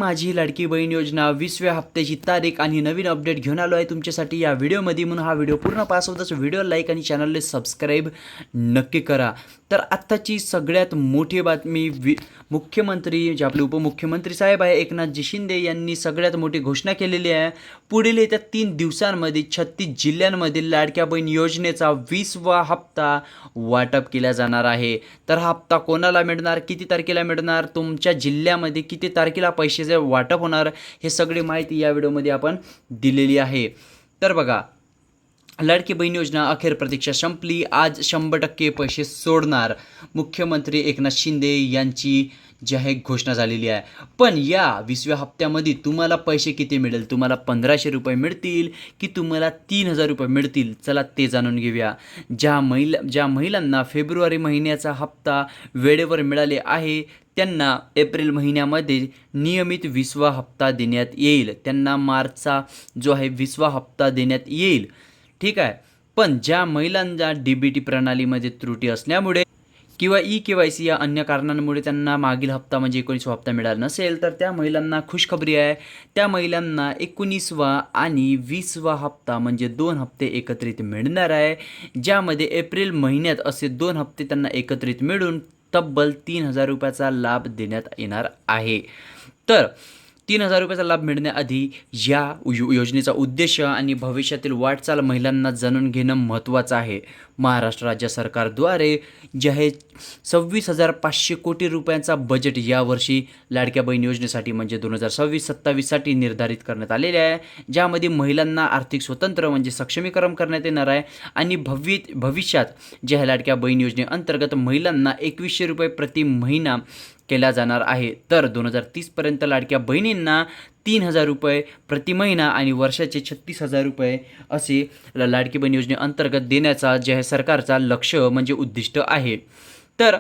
माझी लाडकी बहीण योजना 20व्या हप्त्याची तारीख आणि नवीन अपडेट घेऊन आलो आहे तुमच्यासाठी या व्हिडिओमध्ये. म्हणून हा व्हिडिओ पूर्ण पास होताच व्हिडिओ लाईक आणि चॅनलला सबस्क्राईब नक्की करा. तर आत्ताची सगळ्यात मोठी बातमी मुख्यमंत्री जे आपले उपमुख्यमंत्री साहेब आहे एकनाथजी शिंदे यांनी सगळ्यात मोठी घोषणा केलेली आहे. पुढील येत्या 3 दिवसांमध्ये 36 जिल्ह्यांमधील लाडक्या बहीण योजनेचा 20वा हप्ता वाटप केला जाणार आहे. तर हा हप्ता कोणाला मिळणार, किती तारखेला मिळणार, तुमच्या जिल्ह्यामध्ये किती तारखेला पैशाचे वाटप होणार, हे सगळी माहिती या व्हिडिओमध्ये आपण दिलेली आहे. तर बघा, लाडकी बहीण योजना अखेर प्रतीक्षा संपली. आज 100% पैसे सोडणार मुख्यमंत्री एकनाथ शिंदे यांची जाहीर घोषणा झालेली आहे. पण या 20व्या हप्त्यामध्ये तुम्हाला पैसे किती मिळेल, तुम्हाला 1500 रुपये मिळतील की तुम्हाला 3000 रुपये मिळतील, चला ते जाणून घेऊया. ज्या महिलांना फेब्रुवारी महिन्याचा हप्ता वेळेवर मिळाले आहे त्यांना एप्रिल महिन्यामध्ये नियमित 20वा हप्ता देण्यात येईल. त्यांना मार्चचा जो आहे 20वा हप्ता देण्यात येईल. ठीक आहे. पण ज्या महिलांच्या DBT प्रणालीमध्ये त्रुटी असल्यामुळे किंवा KYC या अन्य कारणांमुळे त्यांना मागील हप्ता म्हणजे 19वा हप्ता मिळाला नसेल, तर त्या महिलांना खुशखबरी आहे. त्या महिलांना 19वा आणि 20वा हप्ता म्हणजे 2 हप्ते एकत्रित मिळणार आहे. ज्यामध्ये एप्रिल महिन्यात असे 2 हप्ते त्यांना एकत्रित मिळून तब्बल 3000 रुपयाचा लाभ देण्यात येणार आहे. तर 3000 रुपयाचा लाभ मिळण्याआधी या योजनेचा उद्देश आणि भविष्यातील वाटचाल महिलांना जाणून घेणं महत्त्वाचं आहे. महाराष्ट्र राज्य सरकारद्वारे जे आहे 26,500 कोटी रुपयांचा बजेट यावर्षी लाडक्या बहीण योजनेसाठी म्हणजे 2026-27साठी निर्धारित करण्यात आलेले आहे. ज्यामध्ये महिलांना आर्थिक स्वतंत्र म्हणजे सक्षमीकरण करण्यात येणार आहे. आणि भविष्यात जे आहे लाडक्या बहीण योजनेअंतर्गत महिलांना 2100 रुपये प्रति महिना केला जाणार आहे. तर 2030पर्यंत लाडक्या बहिणींना 3000 रुपये प्रति महिना आणि वर्षाचे 36,000 रुपये असे लाडकी बहीण योजनेअंतर्गत देण्याचा जे आहे सरकारचा लक्ष्य म्हणजे उद्दिष्ट आहे. तर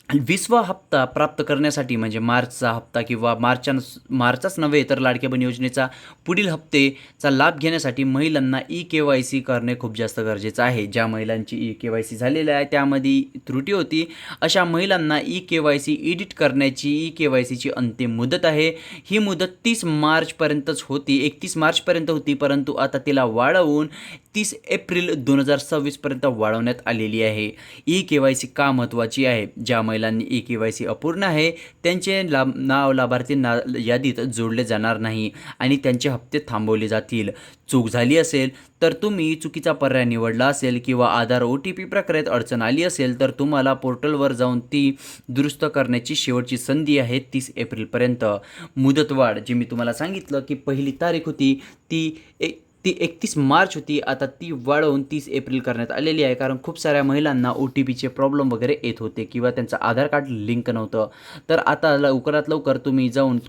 20वा हप्ता प्राप्त करण्यासाठी म्हणजे मार्चचा हप्ता किंवा मार्चच नव्हे तर लाडक्या बहीण योजनेचा पुढील हप्तेचा लाभ घेण्यासाठी महिलांना KYC करणे खूप जास्त गरजेचं आहे. ज्या महिलांची KYC झालेली आहे त्यामध्ये त्रुटी होती अशा महिलांना KYC एडिट करण्याची KYCची अंतिम मुदत आहे. ही मुदत 30 मार्चपर्यंतच होती, 31 मार्चपर्यंत होती, परंतु आता तिला वाढवून 30 एप्रिल 2026पर्यंत वाढवण्यात आलेली आहे. KYC का महत्त्वाची आहे? ज्या महिलांनी KYC अपूर्ण आहे त्यांचे नाव लाभार्थी यादीत जोडले जाणार नाही आणि त्यांचे हप्ते थांबवले जातील. चूक झाली असेल तर तुम्ही चुकीचा पर्याय निवडला असेल किंवा आधार OTP प्रक्रियेत अडचण आली असेल तर तुम्हाला पोर्टलवर जाऊन ती दुरुस्त करण्याची शेवटची संधी आहे 30 एप्रिलपर्यंत. मुदतवाढ जी मी तुम्हाला सांगितलं की पहिली तारीख होती ती 31 मार्च होती, आता ती वाढवून 30 एप्रिल करण्यात आलेली आहे. कारण खूप साऱ्या महिलांना OTPचे प्रॉब्लेम वगैरे येत होते किंवा त्यांचं आधार कार्ड लिंक नव्हतं. तर आता लवकरात लवकर तुम्ही जाऊन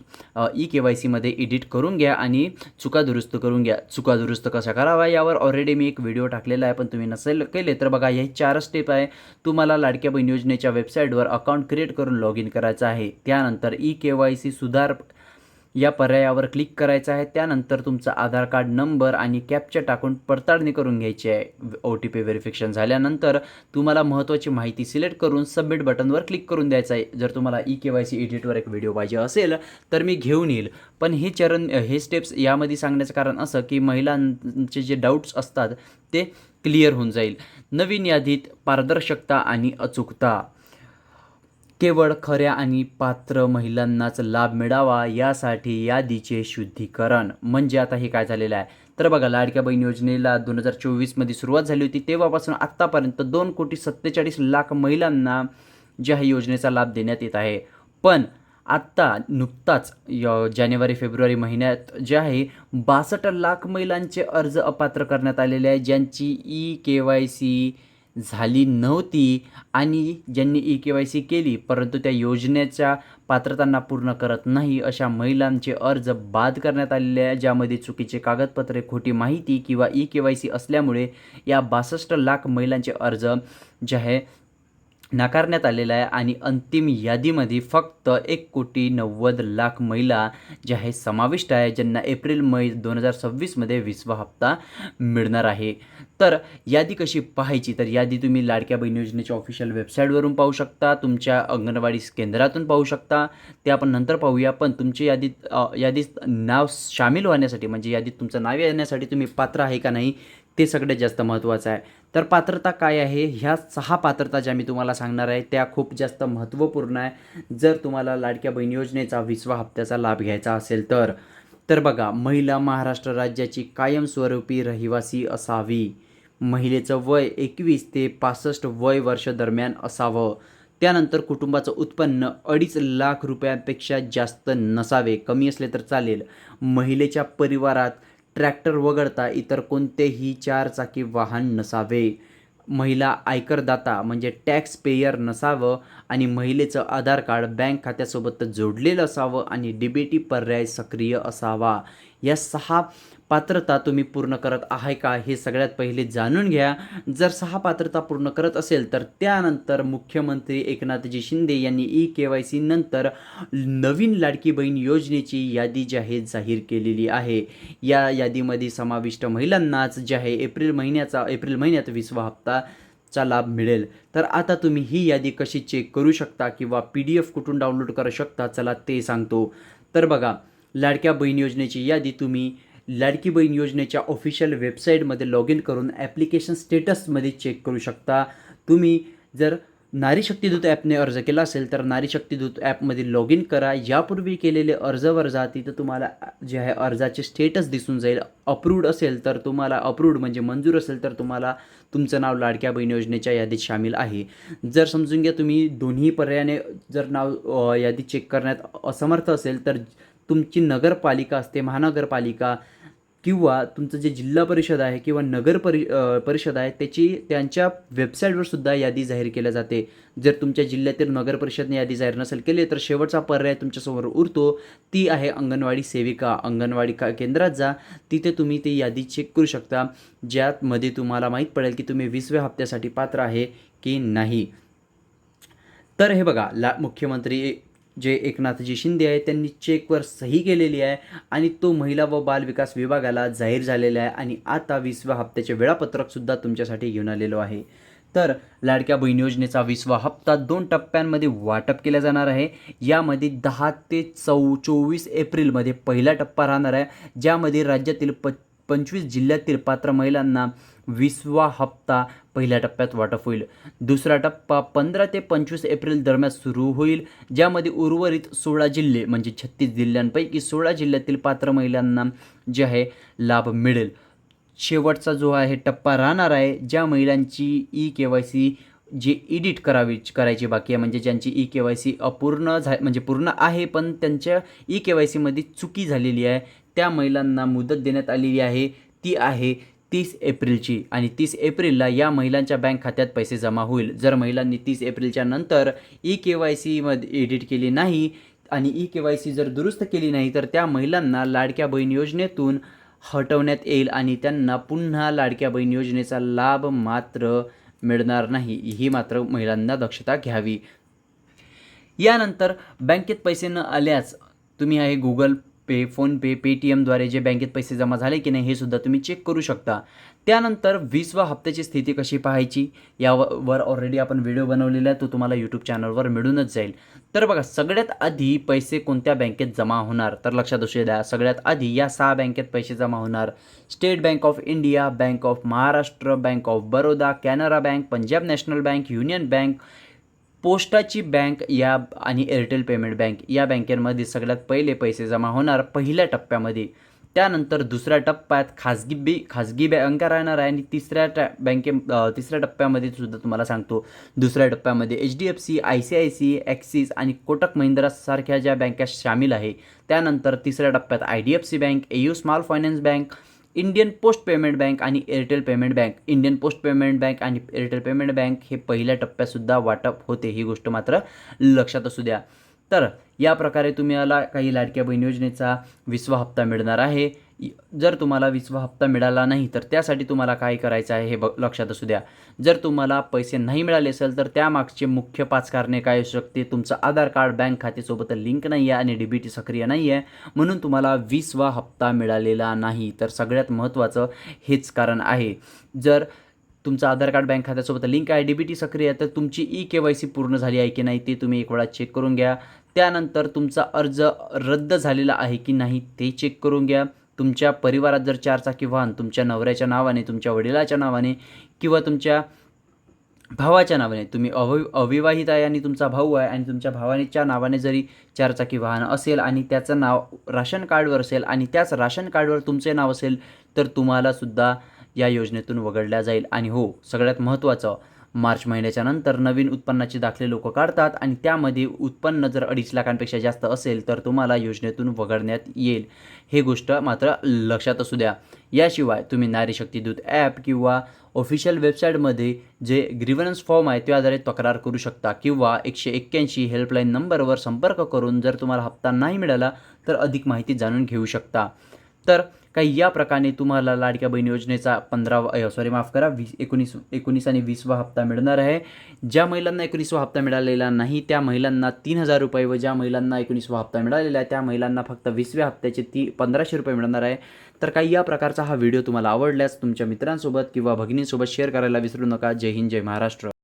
KYCमध्ये एडिट करून घ्या आणि चुका दुरुस्त करून घ्या. चुका दुरुस्त कशा करावा यावर ऑलरेडी मी एक व्हिडिओ टाकलेला आहे, पण तुम्ही नसेल केले तर बघा, हे 4 स्टेप आहे. तुम्हाला लाडक्या बहीण योजनेच्या वेबसाईटवर अकाउंट क्रिएट करून लॉग इन करायचं आहे. त्यानंतर KYC सुधार या पर्यायावर क्लिक करायचं आहे. त्यानंतर तुमचा आधार कार्ड नंबर आणि कॅप्चा टाकून पडताळणी करून घ्यायची आहे. OTP व्हेरिफिकेशन झाल्यानंतर तुम्हाला महत्त्वाची माहिती सिलेक्ट करून सबमिट बटनवर क्लिक करून द्यायचं आहे. जर तुम्हाला KYC एडिटवर एक व्हिडिओ पाहिजे असेल तर मी घेऊन येईल, पण हे स्टेप्स यामध्ये सांगण्याचं कारण असं की महिलांचे जे डाऊट्स असतात ते क्लिअर होऊन जाईल. नवीन यादीत पारदर्शकता आणि अचूकता. केवळ खऱ्या आणि पात्र महिलांनाच लाभ मिळावा यासाठी यादीचे शुद्धीकरण. म्हणजे आता हे काय झालेलं आहे तर बघा, लाडक्या बहीण योजनेला 2024मध्ये सुरुवात झाली होती. तेव्हापासून आत्तापर्यंत 2,47,00,000 महिलांना ज्या योजनेचा लाभ देण्यात येत आहे. पण आत्ता नुकताच जानेवारी-फेब्रुवारी महिन्यात जे आहे 62,00,000 महिलांचे अर्ज अपात्र करण्यात आलेले आहे, ज्यांची KYC झाली नव्हती आणि ज्यांनी KYC केली परंतु त्या योजनेच्या पात्रतांना पूर्ण करत नाही अशा महिलांचे अर्ज बाद करण्यात आलेले आहे. ज्यामध्ये चुकीचे कागदपत्रे, खोटी माहिती किंवा KYC असल्यामुळे या 62,00,000 महिलांचे अर्ज जे आहे नाकारण्यात आलेला आहे आणि अंतिम यादीमध्ये फक्त 1,90,00,000 महिला ज्या आहे समाविष्ट आहे, ज्यांना एप्रिल-मे 2026मध्ये 20वा हप्ता मिळणार आहे. तर यादी कशी पाहायची, तर यादी तुम्ही लाडक्या बहीण योजनेच्या ऑफिशियल वेबसाईटवरून पाहू शकता, तुमच्या अंगणवाडी केंद्रातून पाहू शकता, ते आपण नंतर पाहूया. पण तुमची यादीत नाव सामील होण्यासाठी, म्हणजे यादीत तुमचं नाव येण्यासाठी तुम्ही पात्र आहे का नाही, ते सगळ्यात जास्त महत्त्वाचं आहे. तर पात्रता काय आहे, ह्या 6 पात्रता ज्या मी तुम्हाला सांगणार आहे त्या खूप जास्त महत्त्वपूर्ण आहे जर तुम्हाला लाडक्या बहीण योजनेचा 20वा हप्त्याचा लाभ घ्यायचा असेल तर. तर बघा, महिला महाराष्ट्र राज्याची कायमस्वरूपी रहिवासी असावी, महिलेचं वय 21 ते 65 वय वर्ष दरम्यान असावं, त्यानंतर कुटुंबाचं उत्पन्न 2.5 लाख रुपयांपेक्षा जास्त नसावे, कमी असले तर चालेल, महिलेच्या परिवारात ट्रॅक्टर वगळता इतर कोणतेही 4 चाकी वाहन नसावे, महिला आयकरदाता म्हणजे टॅक्स पेयर नसावं आणि महिलेचं आधार कार्ड बँक खात्यासोबत जोडलेलं असावं आणि डीबीटी पर्याय सक्रिय असावा. या 6 पात्रता तुम्ही पूर्ण करत आहे का, हे सगळ्यात पहिले जाणून घ्या. जर 6 पात्रता पूर्ण करत असेल तर त्यानंतर मुख्यमंत्री एकनाथजी शिंदे यांनी KYC नंतर नवीन लाडकी बहीण योजनेची यादी जी आहे जाहीर केलेली आहे. या यादीमध्ये समाविष्ट महिलांनाच जे आहे एप्रिल महिन्यात 20वा हप्ताचा लाभ मिळेल. तर आता तुम्ही ही यादी कशी चेक करू शकता किंवा PDF कुठून डाउनलोड करू शकता, चला ते सांगतो. तर बघा, लाडक्या बहीण योजनेची यादी तुम्ही लाडकी बहीण योजनेच्या ऑफिशियल वेबसाईटमध्ये लॉग इन करून ॲप्लिकेशन स्टेटसमध्ये चेक करू शकता. तुम्ही जर नारी शक्तिदूत ॲपने अर्ज केला असेल तर नारी शक्तिदूत ॲपमध्ये लॉग इन करा. यापूर्वी केलेले अर्जवर जा, तिथं तुम्हाला जे आहे अर्जाचे स्टेटस दिसून जाईल. अप्रूव्ड असेल तर तुम्हाला अप्रूव्ड म्हणजे मंजूर असेल तर तुम्हाला तुमचं नाव लाडक्या बहीण योजनेच्या यादीत सामील आहे. जर समजून घ्या तुम्ही दोन्ही पर्यायाने जर नाव यादी चेक करण्यात असमर्थ असेल तर तुमची नगरपालिका असते, महानगरपालिका किंवा तुमचं जे जिल्हा परिषद आहे किंवा परिषद आहे त्यांच्या वेबसाईटवर सुद्धा यादी जाहीर केल्या जाते. जर तुमच्या जिल्ह्यातील नगर परिषदने यादी जाहीर नसेल केली तर शेवटचा पर्याय तुमच्यासमोर उरतो, ती आहे अंगणवाडी सेविका. अंगणवाडी केंद्रात जा, तिथे तुम्ही ती यादी चेक करू शकता, ज्यामध्ये तुम्हाला माहीत पडेल की तुम्ही 20व्या हप्त्यासाठी पात्र आहे की नाही. तर हे बघा, मुख्यमंत्री जे एकनाथजी शिंदे आहे त्यांनी चेकवर सही केलेली आहे आणि तो महिला व बाल विकास विभागाला जाहीर झालेला आहे आणि आता 20व्या हप्त्याचे वेळापत्रकसुद्धा तुमच्यासाठी घेऊन आलेलो आहे. तर लाडक्या बहीण योजनेचा 20वा हप्ता 2 टप्प्यांमध्ये वाटप केला जाणार आहे. यामध्ये 10 ते 24 एप्रिलमध्ये पहिला टप्पा राहणार आहे, ज्यामध्ये राज्यातील 25 जिल्ह्यातील पात्र महिलांना 20वा हप्ता पहिल्या टप्प्यात वाटप होईल. दुसरा टप्पा 15 ते 25 एप्रिल दरम्यान सुरू होईल, ज्यामध्ये उर्वरित 16 जिल्हे म्हणजे 36 जिल्ह्यांपैकी 16 जिल्ह्यातील पात्र महिलांना जे आहे लाभ मिळेल. शेवटचा जो आहे टप्पा राहणार आहे, ज्या महिलांची KYC जे एडिट करायची बाकी आहे, म्हणजे ज्यांची KYC अपूर्ण म्हणजे पूर्ण आहे पण त्यांच्या KYCमध्ये चुकी झालेली आहे, त्या महिलांना मुदत देण्यात आलेली आहे. ती आहे 30 एप्रिलची आणि 30 एप्रिलला या महिलांच्या बँक खात्यात पैसे जमा होईल. जर महिलांनी 30 एप्रिलच्या नंतर KYCमध्ये एडिट केली नाही आणि KYC जर दुरुस्त केली नाही तर त्या महिलांना लाडक्या बहीण योजनेतून हटवण्यात येईल आणि त्यांना पुन्हा लाडक्या बहीण योजनेचा लाभ मात्र मिळणार नाही. ही मात्र महिलांना दक्षता घ्यावी. यानंतर बँकेत पैसे न आल्यास तुम्ही आहे गुगल पे, फोनपे, पेटीएमद्वारे जे बँकेत पैसे जमा झाले की नाही हे सुद्धा तुम्ही चेक करू शकता. त्यानंतर 20वा हप्त्याची स्थिती कशी पाहायची यावर ऑलरेडी आपण व्हिडिओ बनवलेला आहे, तो तुम्हाला यूट्यूब चॅनलवर मिळूनच जाईल. तर बघा, सगळ्यात आधी पैसे कोणत्या बँकेत जमा होणार, तर लक्षात असू द्या, सगळ्यात आधी या 6 बँकेत पैसे जमा होणार. State bank of India, bank of Maharashtra, bank of Baroda, Canara bank, Punjab national bank, union bank, पोस्टाची बँक या आणि एअरटेल पेमेंट बँक या बँकेमध्ये सगळ्यात पहिले पैसे जमा होणार पहिल्या टप्प्यामध्ये. त्यानंतर दुसऱ्या टप्प्यात खाजगी बँका राहणार आहे आणि तिसऱ्या टप्प्यामध्ये सुद्धा तुम्हाला सांगतो, दुसऱ्या टप्प्यामध्ये HDFC, ICICI, ॲक्सिस आणि कोटक महिंद्रा सारख्या ज्या बँका सामील आहे. त्यानंतर तिसऱ्या टप्प्यात IDFC bank, AU small finance bank, Indian post payment bank आणि Airtel payment bank. Indian post payment bank आणि एअरटेल पेमेंट बँक हे पहिल्या टप्प्यातसुद्धा वाटप होते, ही गोष्ट मात्र लक्षात असू द्या. तर या प्रकारे तुम्हाला काही लाडक्या बहीण योजनेचा 20वा हप्ता मिळणार आहे. जर तुम्हाला 20वा हप्ता मिळाला नाही तर त्यासाठी तुम्हाला काय करायचं आहे हे लक्षात असू द्या. जर तुम्हाला पैसे नाही मिळाले असेल तर त्यामागचे मुख्य 5 कारणे काय असू शकते. तुमचं आधार कार्ड बँक खात्यासोबत लिंक नाही आहे आणि DBT सक्रिय नाही आहे, म्हणून तुम्हाला 20वा हप्ता मिळालेला नाही. तर सगळ्यात महत्त्वाचं हेच कारण आहे. जर तुमचं आधार कार्ड बँक खात्यासोबत लिंक आहे, DBT सक्रिय आहे, तर तुमची KYC पूर्ण झाली आहे की नाही ते तुम्ही एक वेळा चेक करून घ्या. त्यानंतर तुमचा अर्ज रद्द झालेला आहे की नाही ते चेक करून घ्या. तुमच्या परिवारात जर 4 चाकी वाहन तुमच्या नवऱ्याच्या नावाने, तुमच्या वडिलाच्या नावाने किंवा तुमच्या भावाच्या नावाने, तुम्ही अविवाहित आहे आणि तुमचा भाऊ आहे आणि तुमच्या भावाच्या नावाने जरी 4 चाकी वाहन असेल आणि त्याचं नाव राशन कार्डवर असेल आणि त्याच राशन कार्डवर तुमचे नाव असेल तर तुम्हालासुद्धा या योजनेतून वगळल्या जाईल. आणि हो, सगळ्यात महत्त्वाचं, मार्च महिन्याच्या नंतर नवीन उत्पन्नाचे दाखले लोक काढतात आणि त्यामध्ये उत्पन्न जर 2.5 लाखांपेक्षा जास्त असेल तर तुम्हाला योजनेतून वगळण्यात येईल. हे गोष्ट मात्र लक्षात असू द्या. याशिवाय तुम्ही नारी शक्ती दूत ॲप किंवा ऑफिशियल वेबसाईटमध्ये जे ग्रीव्हन्स फॉर्म आहे त्याद्वारे तक्रार करू शकता किंवा 181 हेल्पलाईन नंबरवर संपर्क करून जर तुम्हाला हप्ता नाही मिळाला तर अधिक माहिती जाणून घेऊ शकता. तर काही या प्रकारे तुम्हाला लाडक्या बहीण योजनेचा 19 आणि 20वा हप्ता मिळणार आहे. ज्या महिलांना 19वा हप्ता मिळालेला नाही त्या महिलांना 3,000 रुपये व ज्या महिलांना 19वा हप्ता मिळालेला आहे त्या महिलांना फक्त 20व्या हप्त्याचे 1,500 रुपये मिळणार आहे. तर काही या प्रकारचा हा व्हिडिओ तुम्हाला आवडल्यास तुमच्या मित्रांसोबत किंवा भगिनींसोबत शेअर करायला विसरू नका. जय हिंद, जय महाराष्ट्र.